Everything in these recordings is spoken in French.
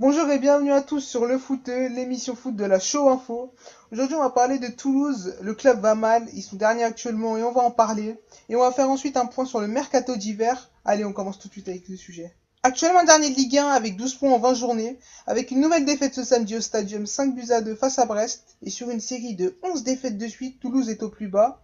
Bonjour et bienvenue à tous sur Le Footeux, l'émission foot de la Show Info. Aujourd'hui, on va parler de Toulouse. Le club va mal, ils sont derniers actuellement et on va en parler. Et on va faire ensuite un point sur le mercato d'hiver. Allez, on commence tout de suite avec le sujet. Actuellement dernier de Ligue 1 avec 12 points en 20 journées, avec une nouvelle défaite ce samedi au Stadium 5-2 face à Brest. Et sur une série de 11 défaites de suite, Toulouse est au plus bas.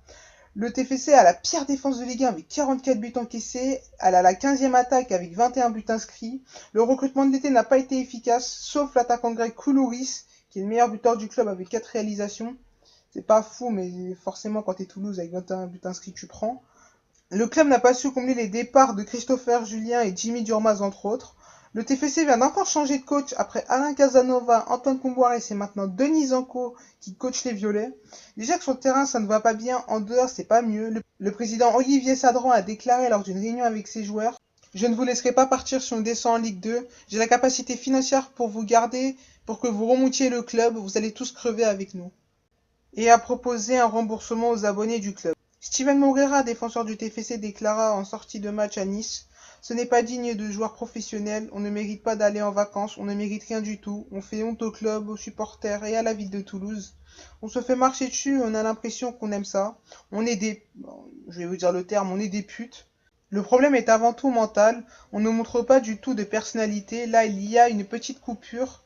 Le TFC a la pire défense de Ligue 1 avec 44 buts encaissés. Elle a la 15e attaque avec 21 buts inscrits. Le recrutement de l'été n'a pas été efficace, sauf l'attaquant grec Koulouris, qui est le meilleur buteur du club avec 4 réalisations. C'est pas fou, mais forcément, quand t'es Toulouse avec 21 buts inscrits, tu prends. Le club n'a pas su combler les départs de Christopher Julien et Jimmy Durmaz, entre autres. Le TFC vient d'encore changer de coach après Alain Casanova, Antoine Comboiré, c'est maintenant Denis Zanco qui coach les Violets. Déjà que sur le terrain ça ne va pas bien, en dehors c'est pas mieux. Le président Olivier Sadran a déclaré lors d'une réunion avec ses joueurs: je ne vous laisserai pas partir si on descend en Ligue 2. J'ai la capacité financière pour vous garder, pour que vous remontiez le club. Vous allez tous crever avec nous. Et a proposé un remboursement aux abonnés du club. Steven Moreira, défenseur du TFC, déclara en sortie de match à Nice: ce n'est pas digne de joueurs professionnels, on ne mérite pas d'aller en vacances, on ne mérite rien du tout, on fait honte au club, aux supporters et à la ville de Toulouse. On se fait marcher dessus, on a l'impression qu'on aime ça. On est des... je vais vous dire le terme, on est des putes. Le problème est avant tout mental, on ne montre pas du tout de personnalité, là il y a une petite coupure,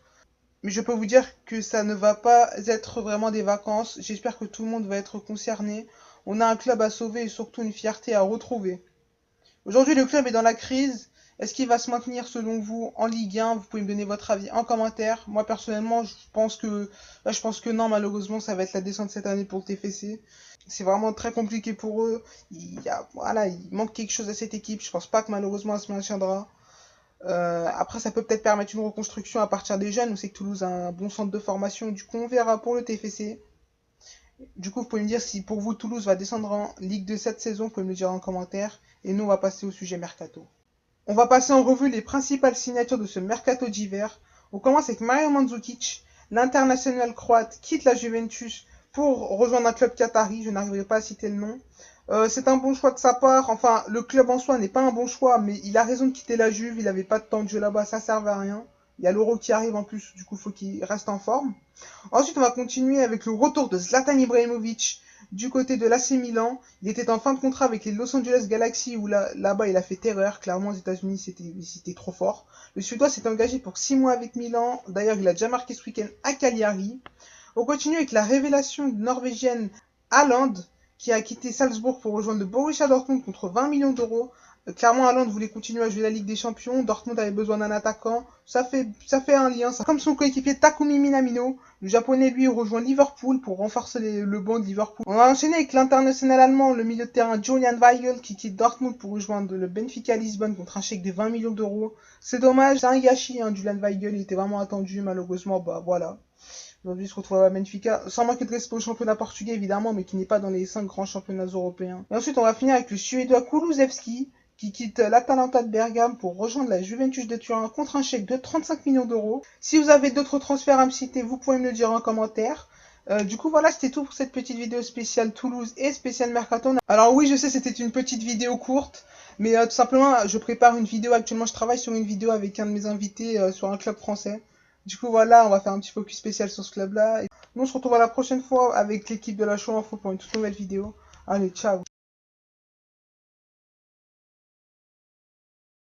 mais je peux vous dire que ça ne va pas être vraiment des vacances. J'espère que tout le monde va être concerné. On a un club à sauver et surtout une fierté à retrouver. Aujourd'hui, le club est dans la crise. Est-ce qu'il va se maintenir selon vous en Ligue 1? Vous pouvez me donner votre avis en commentaire. Moi, personnellement, je pense que non, malheureusement, ça va être la descente cette année pour le TFC. C'est vraiment très compliqué pour eux. Voilà, il manque quelque chose à cette équipe. Je pense pas que malheureusement elle se maintiendra. Après, ça peut peut-être permettre une reconstruction à partir des jeunes. On sait que Toulouse a un bon centre de formation. Du coup, on verra pour le TFC. Du coup, vous pouvez me dire si pour vous Toulouse va descendre en Ligue 2 cette saison. Vous pouvez me le dire en commentaire. Et nous, on va passer au sujet mercato. On va passer en revue les principales signatures de ce mercato d'hiver. On commence avec Mario Mandzukic. L'international croate quitte la Juventus pour rejoindre un club qatari. Je n'arriverai pas à citer le nom. C'est un bon choix de sa part. Enfin, le club en soi n'est pas un bon choix, mais il a raison de quitter la Juve. Il n'avait pas de temps de jeu là-bas, ça servait à rien. Il y a l'Euro qui arrive en plus, du coup, il faut qu'il reste en forme. Ensuite, on va continuer avec le retour de Zlatan Ibrahimovic du côté de l'AC Milan. Il était en fin de contrat avec les Los Angeles Galaxy où là-bas il a fait terreur. Clairement, aux États-Unis c'était trop fort. Le Suédois s'est engagé pour 6 mois avec Milan. D'ailleurs, il a déjà marqué ce week-end à Cagliari. On continue avec la révélation norvégienne Haaland, qui a quitté Salzbourg pour rejoindre le Borussia Dortmund contre 20 millions d'euros. Clairement, Haaland voulait continuer à jouer la Ligue des Champions. Dortmund avait besoin d'un attaquant. Ça fait un lien. Comme son coéquipier Takumi Minamino, le japonais lui rejoint Liverpool pour renforcer le banc de Liverpool. On va enchaîner avec l'international allemand, le milieu de terrain Julian Weigl, qui quitte Dortmund pour rejoindre le Benfica Lisbonne contre un chèque de 20 millions d'euros. C'est dommage, c'est un gâchis, hein, Julian Weigl, il était vraiment attendu, malheureusement, bah voilà. Aujourd'hui, il se retrouve à Benfica, sans manquer de respect au championnat portugais évidemment, mais qui n'est pas dans les 5 grands championnats européens. Et ensuite, on va finir avec le Suédois Kulusevski, qui quitte l'Atalanta de Bergame pour rejoindre la Juventus de Turin contre un chèque de 35 millions d'euros. Si vous avez d'autres transferts à me citer, vous pouvez me le dire en commentaire. Du coup, voilà, c'était tout pour cette petite vidéo spéciale Toulouse et spéciale Mercato. Alors oui, je sais, c'était une petite vidéo courte, mais tout simplement, je prépare une vidéo. Actuellement, je travaille sur une vidéo avec un de mes invités sur un club français. Du coup, voilà, on va faire un petit focus spécial sur ce club-là. Nous, on se retrouve à la prochaine fois avec l'équipe de la Show Info pour une toute nouvelle vidéo. Allez, ciao!